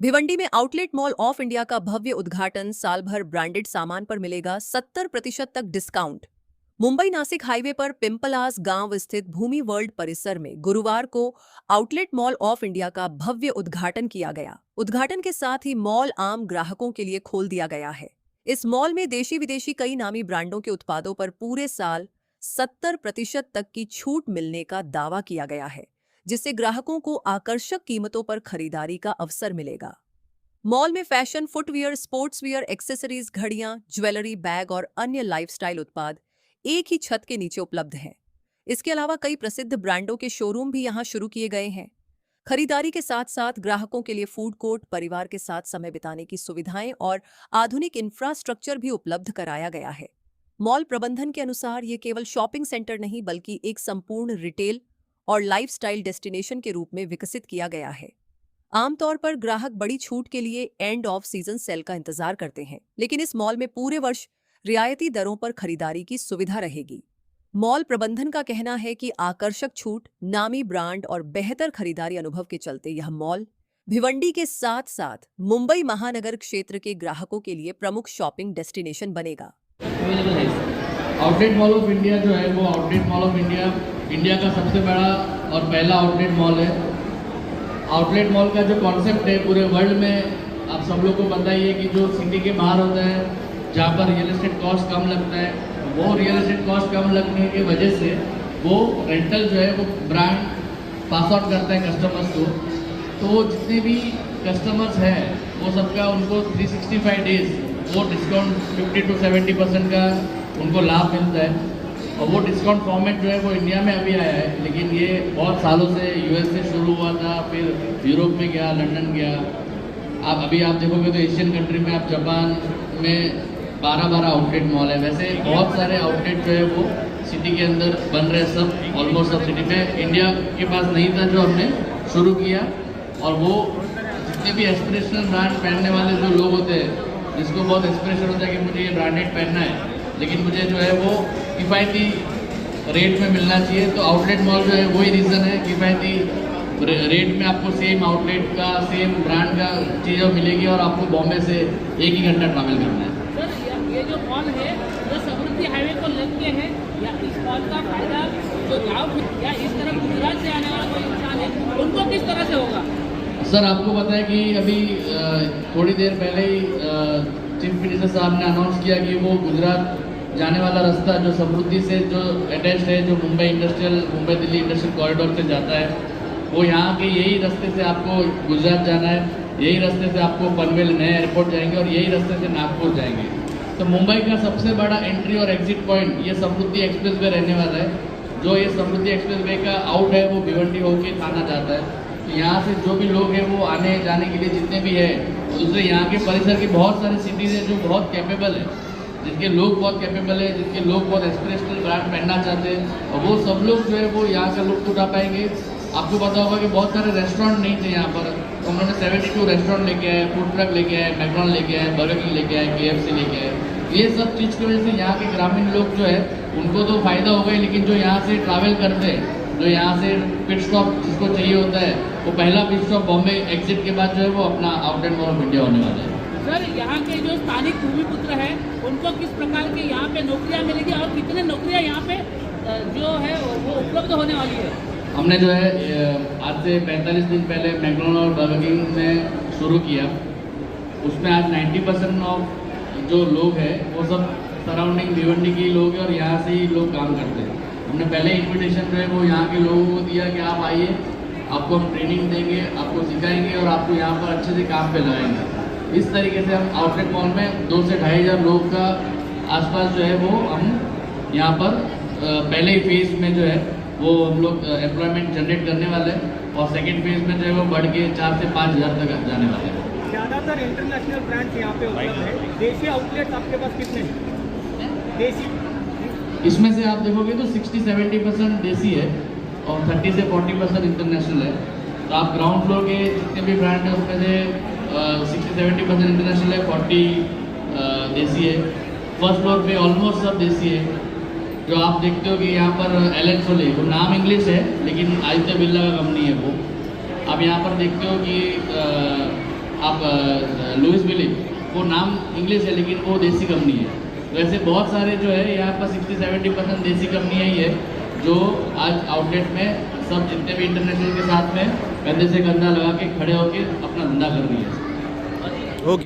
भिवंडी में outlet mall of India का भव्य उद्घाटन। साल भर ब्रांडेड सामान पर मिलेगा 70% तक डिस्काउंट। मुंबई नासिक हाईवे पर पिंपलास गांव स्थित भूमि वर्ल्ड परिसर में गुरुवार को आउटलेट मॉल ऑफ इंडिया का भव्य उद्घाटन किया गया। उद्घाटन के साथ ही मॉल आम ग्राहकों के लिए खोल दिया गया है। इस मॉल में देशी विदेशी कई नामी ब्रांडों के उत्पादों पर पूरे साल 70% तक की छूट मिलने का दावा किया गया है, जिससे ग्राहकों को आकर्षक कीमतों पर खरीदारी का अवसर मिलेगा। मॉल में fashion, footwear, sports wear, accessories, घड़ियां, ज्वेलरी, बैग और अन्य लाइफस्टाइल उत्पाद एक ही छत के नीचे उपलब्ध हैं। इसके अलावा कई प्रसिद्ध ब्रांडों के शोरूम भी यहां शुरू किए गए हैं। खरीदारी के साथ साथ ग्राहकों के लिए फूड कोर्ट, परिवार के साथ समय बिताने की सुविधाएं और आधुनिक इंफ्रास्ट्रक्चर भी उपलब्ध कराया गया है। मॉल प्रबंधन के अनुसार ये केवल शॉपिंग सेंटर नहीं बल्कि एक संपूर्ण रिटेल और लाइफस्टाइल डेस्टिनेशन के रूप में विकसित किया गया है। आमतौर पर ग्राहक बड़ी छूट के लिए एंड ऑफ सीजन सेल का इंतजार करते हैं, लेकिन इस मॉल में पूरे वर्ष रियायती दरों पर खरीदारी की सुविधा रहेगी। मॉल प्रबंधन का कहना है कि आकर्षक छूट, नामी ब्रांड और बेहतर खरीदारी अनुभव के चलते यह मॉल भिवंडी के साथ साथ मुंबई महानगर क्षेत्र के ग्राहकों के लिए प्रमुख शॉपिंग डेस्टिनेशन बनेगा। आउटलेट मॉल ऑफ इंडिया जो है वो आउटलेट मॉल ऑफ इंडिया का सबसे बड़ा और पहला आउटलेट मॉल है। आउटलेट मॉल का जो कॉन्सेप्ट है पूरे वर्ल्ड में आप सब लोग को पता ही है कि जो सिटी के बाहर होता है, जहाँ पर रियल एस्टेट कॉस्ट कम लगता है, वो रियल एस्टेट कॉस्ट कम लगने की वजह से वो रेंटल जो है वो ब्रांड पास आउट करता है कस्टमर्स को। तो जितने भी कस्टमर्स हैं वो सबका उनको 365 डेज वो डिस्काउंट 50 to 70% का उनको लाभ मिलता है। और वो डिस्काउंट फॉर्मेट जो है वो इंडिया में अभी आया है, लेकिन ये बहुत सालों से यूएस से शुरू हुआ था, फिर यूरोप में गया, लंदन गया। आप देखोगे तो एशियन कंट्री में, आप जापान में 12 आउटलेट मॉल है। वैसे बहुत सारे आउटलेट जो है वो सिटी के अंदर बन रहे, सब ऑलमोस्ट सब सिटी में। इंडिया के पास नहीं था जो हमने शुरू किया, और वो जितने भी एस्पिरेशनल ब्रांड पहनने वाले जो लोग होते हैं, जिसको बहुत एस्पिरेशन होता है कि मुझे ये ब्रांडेड पहनना है लेकिन मुझे जो है वो किफ़ायती रेट में मिलना चाहिए, तो आउटलेट मॉल जो है वही रीज़न है। किफ़ायती रेट में आपको सेम आउटलेट का, सेम ब्रांड का चीज़ें मिलेगी और आपको बॉम्बे से 1 ही घंटा ट्रैवल करना है। सर, ये जो मॉल है जो समृद्धि हाईवे को लग के है, या इस मॉल का फायदा जो गाँव या इस तरफ गुजरात से आने वाला कोई इंसान है उनको किस तरह से होगा? सर, आपको पता है कि अभी थोड़ी देर पहले ही चीफ मिनिस्टर साहब ने अनाउंस किया कि वो गुजरात जाने वाला रास्ता जो समृद्धि से जो अटैच्ड है, जो मुंबई दिल्ली इंडस्ट्रियल कॉरिडोर से जाता है, वो यहाँ के यही रास्ते से आपको गुजरात जाना है, यही रास्ते से आपको पनवेल नए एयरपोर्ट जाएंगे और यही रास्ते से नागपुर जाएंगे। तो मुंबई का सबसे बड़ा एंट्री और एग्जिट पॉइंट ये समृद्धि एक्सप्रेस वे रहने वाला है। जो ये समृद्धि एक्सप्रेस वे का आउट है वो भिवंडी होके थाना जाता है। तो यहाँ से जो भी लोग हैं वो आने जाने के लिए जितने भी है, दूसरे यहाँ के परिसर की बहुत सारी सिटीज़ हैं जो बहुत कैपेबल है, जिनके लोग बहुत कैपेबल है, जिनके लोग बहुत एस्पिरेशनल ब्रांड पहनना चाहते हैं, और वो सब लोग जो है वो यहाँ का लुत्फ उठा पाएंगे। आपको पता होगा कि बहुत सारे रेस्टोरेंट नहीं थे यहाँ पर, तो उन्होंने 72 रेस्टोरेंट लेके आए, फूड ट्रक लेके आए, मैकडॉनल्ड लेके आए, बर्गर किंग लेके आए, KFC लेके आए। ये सब चीज़ की वजह से यहाँ के ग्रामीण लोग जो है उनको तो फ़ायदा होगा ही, लेकिन जो यहाँ से ट्रैवल करते हैं, जो यहाँ से पिट स्टॉप जिसको चाहिए होता है, वो पहला पिट स्टॉप बॉम्बे एग्जिट के बाद जो है वो अपना आउटलेट मॉल ऑफ इंडिया होने वाला है। सर, यहाँ के जो स्थानिक भूमिपुत्र हैं उनको किस प्रकार की यहाँ पे नौकरियाँ मिलेगी और कितने नौकरियाँ यहाँ पे जो है वो उपलब्ध होने वाली है? हमने जो है आज से 45 दिन पहले मैकडॉनल्ड और बर्गर किंग में शुरू किया। उसमें आज 90% ऑफ जो लोग हैं वो सब सराउंडिंग भिवंडी के लोग हैं और यहाँ से ही लोग काम करते हैं। हमने पहले इन्विटेशन जो है वो यहाँ के लोगों को दिया कि आप आइए, आपको हम ट्रेनिंग देंगे, आपको सिखाएंगे और आपको यहाँ पर अच्छे से काम पे लगाएंगे। इस तरीके से हम आउटलेट मॉल में 2 से 2,500 लोग का आसपास जो है वो हम यहाँ पर पहले ही फेज़ में जो है वो हम लोग एम्प्लॉयमेंट जनरेट करने वाले हैं, और सेकेंड फेज़ में जो है वो बढ़ के 4 से 5,000 तक जाने वाले हैं। ज़्यादातर इंटरनेशनल ब्रांड्स यहाँ पे उपलब्ध है। देसी आउटलेट्स आपके पास कितने हैं? देसी इसमें से आप देखोगे तो 60-70% देसी है और 30 से 40% इंटरनेशनल है। तो आप ग्राउंड फ्लोर के जितने भी ब्रांड हैं उसमें से 60-70% इंटरनेशनल है, 40 देसी है। फर्स्ट फ्लोर पे ऑलमोस्ट सब देसी है। जो आप देखते हो कि यहाँ पर एलन सोले, वो नाम इंग्लिश है लेकिन आदित्य बिरला का कंपनी है वो। आप यहाँ पर देखते हो कि आप लुइस विलियम, वो नाम इंग्लिश है लेकिन वो देसी कंपनी है। तो ऐसे बहुत सारे जो है यहाँ पर 60-70% देसी कंपनियाँ ही है जो आज आउटलेट में सब जितने भी इंटरनेशनल के साथ में कंधे से कंधा लगा के खड़े होकर अपना धंधा कर रही है। ओके।